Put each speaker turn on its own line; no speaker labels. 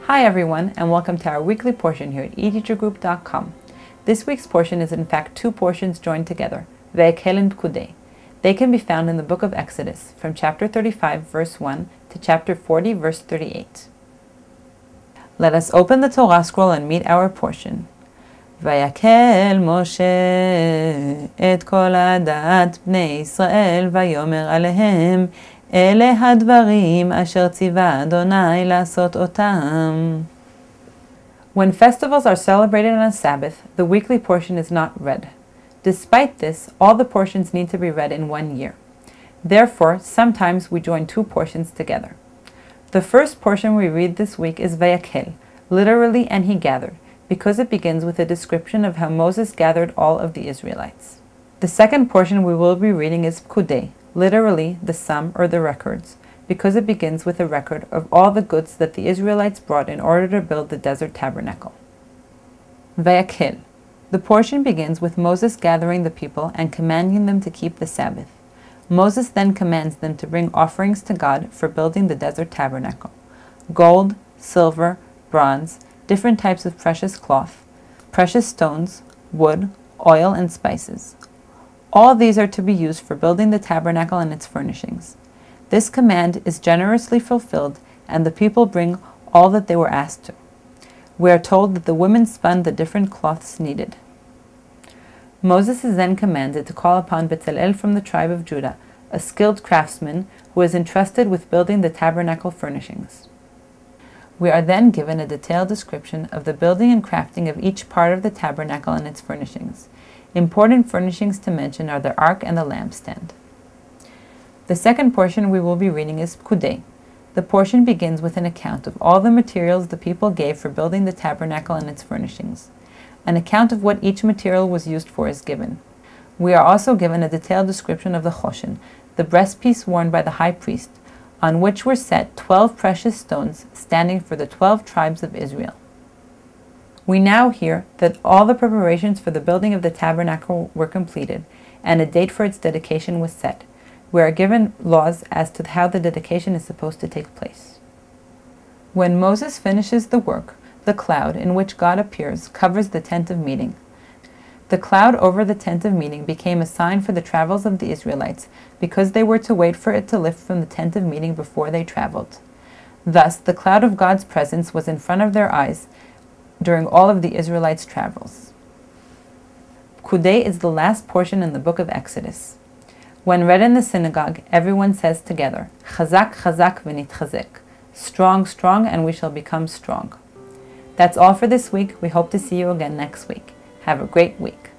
Hi everyone, and welcome to our weekly portion here at eTeacherGroup.com. This week's portion is in fact two portions joined together, VaYakhel and Pkudei. They can be found in the book of Exodus, from chapter 35 verse 1 to chapter 40 verse 38. Let us open the Torah scroll and meet our portion. VaYakhel Moshe et kol adat bnei Israel vayomer alehem Ele hadvarim asher tziva Adonai lasot otam. When festivals are celebrated on a Sabbath, the weekly portion is not read. Despite this, all the portions need to be read in 1 year. Therefore, sometimes we join two portions together. The first portion we read this week is VaYakhel, literally "and he gathered," because it begins with a description of how Moses gathered all of the Israelites. The second portion we will be reading is Pkudei, literally the sum or the records, because it begins with a record of all the goods that the Israelites brought in order to build the desert tabernacle. VaYakhel. The portion begins with Moses gathering the people and commanding them to keep the Sabbath. Moses then commands them to bring offerings to God for building the desert tabernacle: gold, silver, bronze, different types of precious cloth, precious stones, wood, oil, and spices. All these are to be used for building the tabernacle and its furnishings. This command is generously fulfilled, and the people bring all that they were asked to. We are told that the women spun the different cloths needed. Moses is then commanded to call upon Bezalel from the tribe of Judah, a skilled craftsman who is entrusted with building the tabernacle furnishings. We are then given a detailed description of the building and crafting of each part of the tabernacle and its furnishings. Important furnishings to mention are the ark and the lampstand. The second portion we will be reading is Pkudei. The portion begins with an account of all the materials the people gave for building the tabernacle and its furnishings. An account of what each material was used for is given. We are also given a detailed description of the choshen, the breastpiece worn by the high priest, on which were set 12 precious stones standing for the 12 tribes of Israel. We now hear that all the preparations for the building of the tabernacle were completed, and a date for its dedication was set. We are given laws as to how the dedication is supposed to take place. When Moses finishes the work, the cloud in which God appears covers the tent of meeting. The cloud over the tent of meeting became a sign for the travels of the Israelites, because they were to wait for it to lift from the tent of meeting before they traveled. Thus, the cloud of God's presence was in front of their eyes during all of the Israelites' travels. Pkudei is the last portion in the book of Exodus. When read in the synagogue, everyone says together, Chazak, chazak v'nitchazek. Strong, strong, and we shall become strong. That's all for this week. We hope to see you again next week. Have a great week.